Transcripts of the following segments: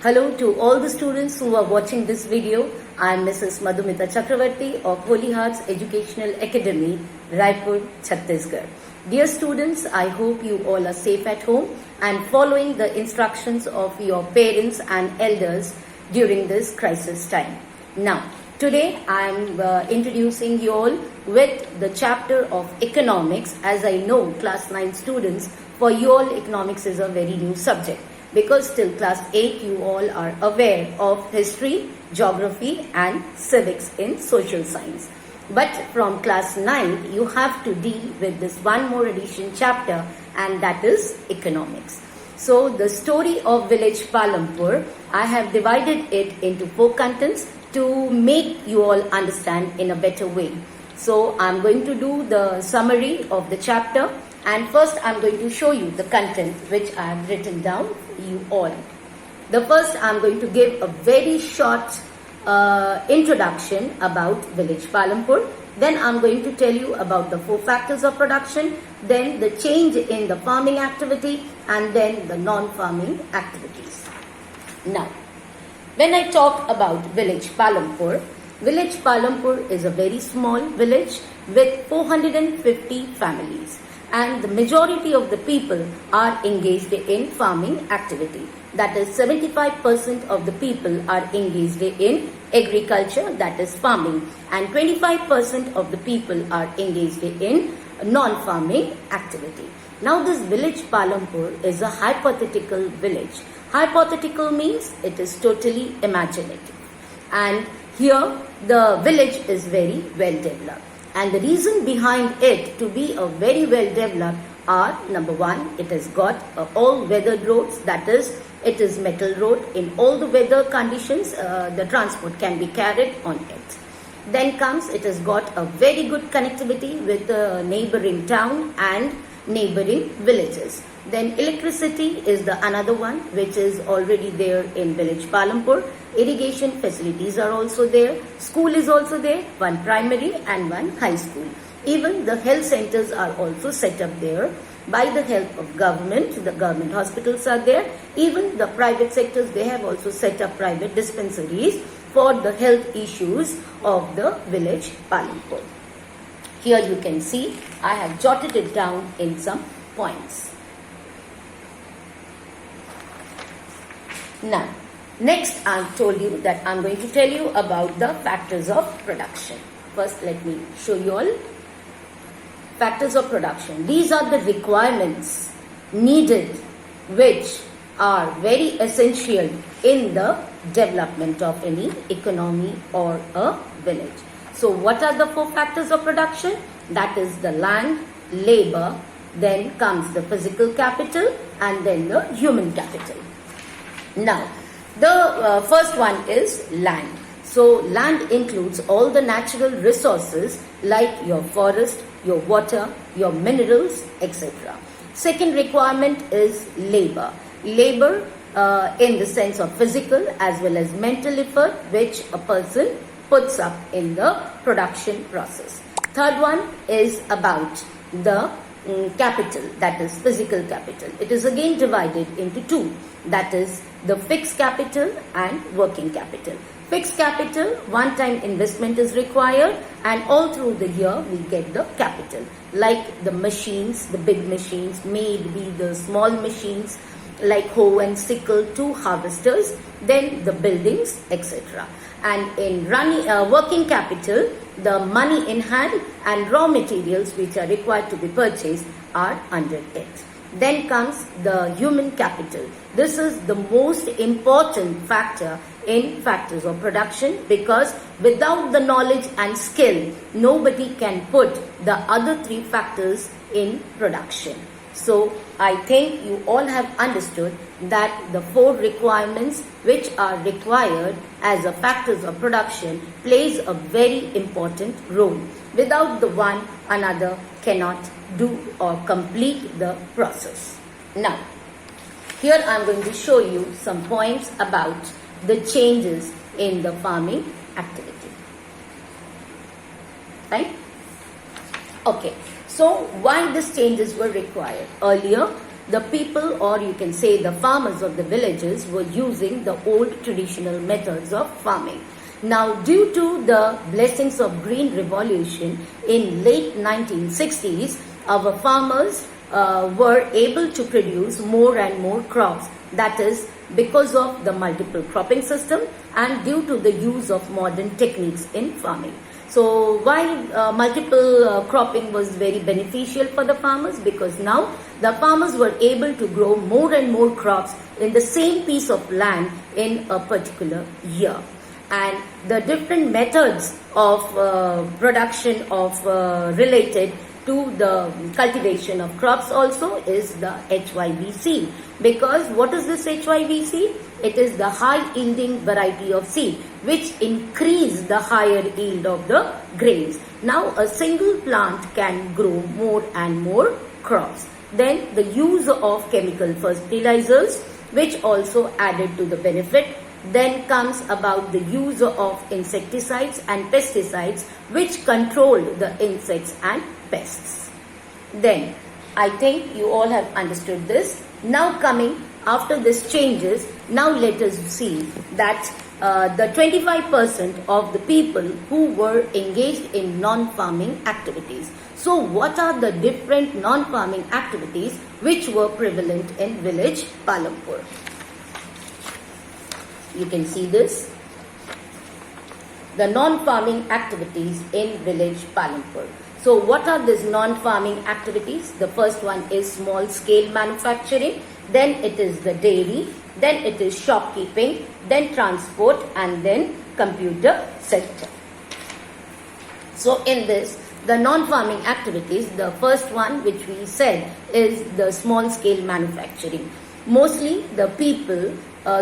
Hello to all the students who are watching this video. I am Mrs. Madhumita Chakraborty of Holy Hearts Educational Academy, Raipur, Chhattisgarh. Dear students, I hope you all are safe at home and following the instructions of your parents and elders during this crisis time. Now, today I am introducing you all with the chapter of economics. As I know, class 9 students, for you all economics is a very new subject, because till class 8 you all are aware of history, geography and civics in social science. But from class 9 you have to deal with this one more addition chapter, and that is economics. So the story of village Palampur, I have divided it into 4 contents to make you all understand in a better way. So I am going to do the summary of the chapter, and first I am going to show you the content which I have written down for you all. The first I am going to give a very short introduction about village Palampur. Then I am going to tell you about the 4 factors of production, then the change in the farming activity, and then the non-farming activities. Now, when I talk about village Palampur is a very small village with 450 families. And the majority of the people are engaged in farming activity. That is 75% of the people are engaged in agriculture, that is farming, and 25% of the people are engaged in non-farming activity. Now this village Palampur is a hypothetical village. Hypothetical means it is totally imaginative. And here the village is very well developed. And the reason behind it to be a very well developed are, number 1, it has got all weather roads, that is, it is metal road. In all the weather conditions, the transport can be carried on it. Then comes, it has got a very good connectivity with the neighboring town and neighboring villages. Then electricity is the another one which is already there in village Palampur. Irrigation facilities are also there. School is also there, one primary and one high school. Even the health centers are also set up there by the help of government. The government hospitals are there. Even the private sectors, they have also set up private dispensaries for the health issues of the village Palampur. Here you can see I have jotted it down in some points. Now, next I told you that I am going to tell you about the factors of production. First, let me show you all factors of production. These are the requirements needed which are very essential in the development of any economy or a village. So what are the 4 factors of production? That is the land, labor, then comes the physical capital, and then the human capital. Now, the first one is land. So land includes all the natural resources like your forest, your water, your minerals, etc. Second requirement is labor. Labor in the sense of physical as well as mental effort which a person puts up in the production process. Third one is about the capital, that is physical capital. It is again divided into 2, that is the fixed capital and working capital. Fixed capital, one-time investment is required, and all through the year we get the capital, like the machines, the big machines, may it be the small machines like hoe and sickle to harvesters, then the buildings, etc. And in working capital, the money in hand and raw materials which are required to be purchased are under it. Then comes the human capital. This is the most important factor in factors of production, because without the knowledge and skill, nobody can put the other 3 factors in production. So I think you all have understood that the 4 requirements which are required as a factors of production plays a very important role. Without the one, another cannot do or complete the process. Now, here I am going to show you some points about the changes in the farming activity. Right? Okay. So why these changes were required? Earlier, the people, or you can say the farmers of the villages, were using the old traditional methods of farming. Now, due to the blessings of Green Revolution in late 1960s, our farmers were able to produce more and more crops. That is because of the multiple cropping system and due to the use of modern techniques in farming. So while multiple cropping was very beneficial for the farmers, because now the farmers were able to grow more and more crops in the same piece of land in a particular year. And the different methods of production of related to the cultivation of crops also is the HYV because what is this HYV? It is the high yielding variety of seed which increase the higher yield of the grains. Now a single plant can grow more and more crops. Then the use of chemical fertilizers which also added to the benefit. Then comes about the use of insecticides and pesticides which control the insects and pests. Then I think you all have understood this. Now coming after this changes, now let us see that the 25% of the people who were engaged in non-farming activities. So what are the different non-farming activities which were prevalent in village Palampur? You can see this. The non-farming activities in village Palampur. So what are these non-farming activities? The first one is small scale manufacturing, then it is the dairy, then it is shopkeeping, then transport and then computer sector. So in this, the non-farming activities, the first one which we said is the small scale manufacturing. Mostly the people,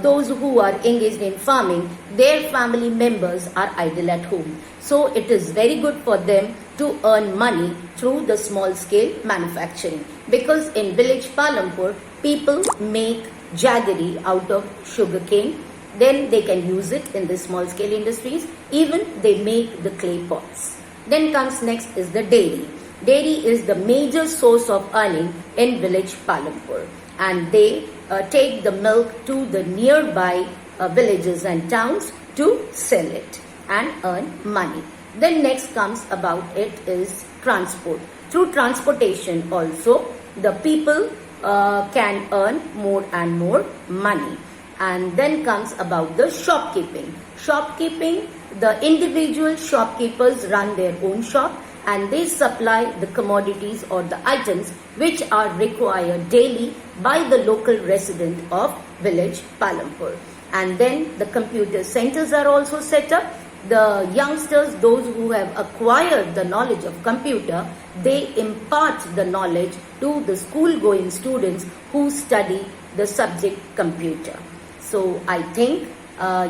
those who are engaged in farming, their family members are idle at home. So it is very good for them to earn money through the small scale manufacturing. Because in village Palampur, people make jaggery out of sugarcane. Then they can use it in the small scale industries. Even they make the clay pots. Then comes next is the dairy. Dairy is the major source of earning in village Palampur. And they take the milk to the nearby villages and towns to sell it and earn money. Then next comes about it is transport. Through transportation also the people can earn more and more money. And then comes about the shopkeeping. Shopkeeping, the individual shopkeepers run their own shop and they supply the commodities or the items which are required daily by the local resident of village Palampur. And then the computer centers are also set up. The youngsters, those who have acquired the knowledge of computer, they impart the knowledge to the school-going students who study the subject computer. So I think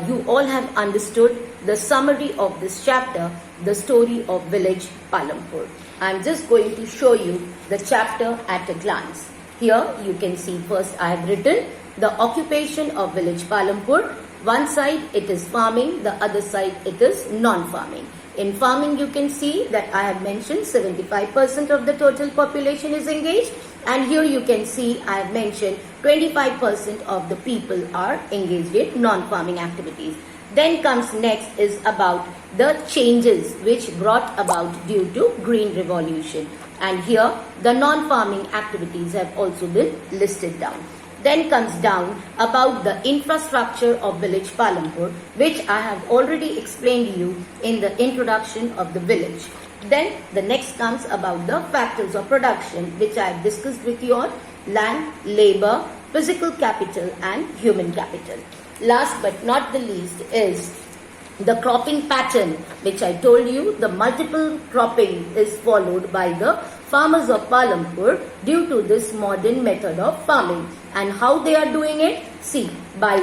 you all have understood the summary of this chapter, the story of village Palampur. I am just going to show you the chapter at a glance. Here you can see first I have written the occupation of village Palampur. One side it is farming, the other side it is non-farming. In farming you can see that I have mentioned 75% of the total population is engaged, and here you can see I have mentioned 25% of the people are engaged in non-farming activities. Then comes next is about the changes which brought about due to Green Revolution, and here the non-farming activities have also been listed down. Then comes down about the infrastructure of village Palampur, which I have already explained to you in the introduction of the village. Then the next comes about the factors of production, which I have discussed with you all: land, labor, physical capital and human capital. Last but not the least is the cropping pattern, which I told you the multiple cropping is followed by the farmers of Palampur due to this modern method of farming. And how they are doing it? See, by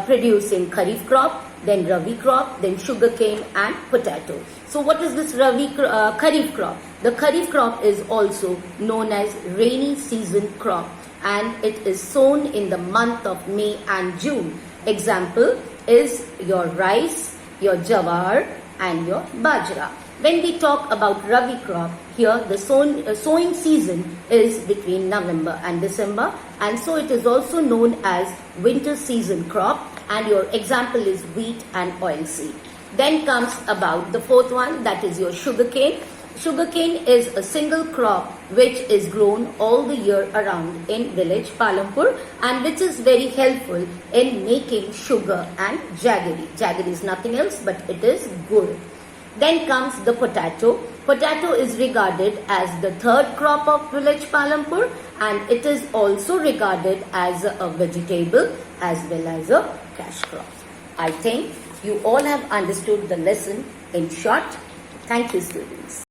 producing kharif crop, then rabi crop, then sugarcane and potato. So what is this kharif crop? The kharif crop is also known as rainy season crop, and it is sown in the month of May and June. Example is your rice, your jawar and your bajra. When we talk about Rabi crop, here the sowing season is between November and December, and so it is also known as winter season crop, and your example is wheat and oilseed. Then comes about the fourth one, that is your sugarcane. Sugarcane is a single crop which is grown all the year around in village Palampur, and which is very helpful in making sugar and jaggery. Jaggery is nothing else but it is gur. Then comes the potato. Potato is regarded as the third crop of village Palampur, and it is also regarded as a vegetable as well as a cash crop. I think you all have understood the lesson in short. Thank you, students.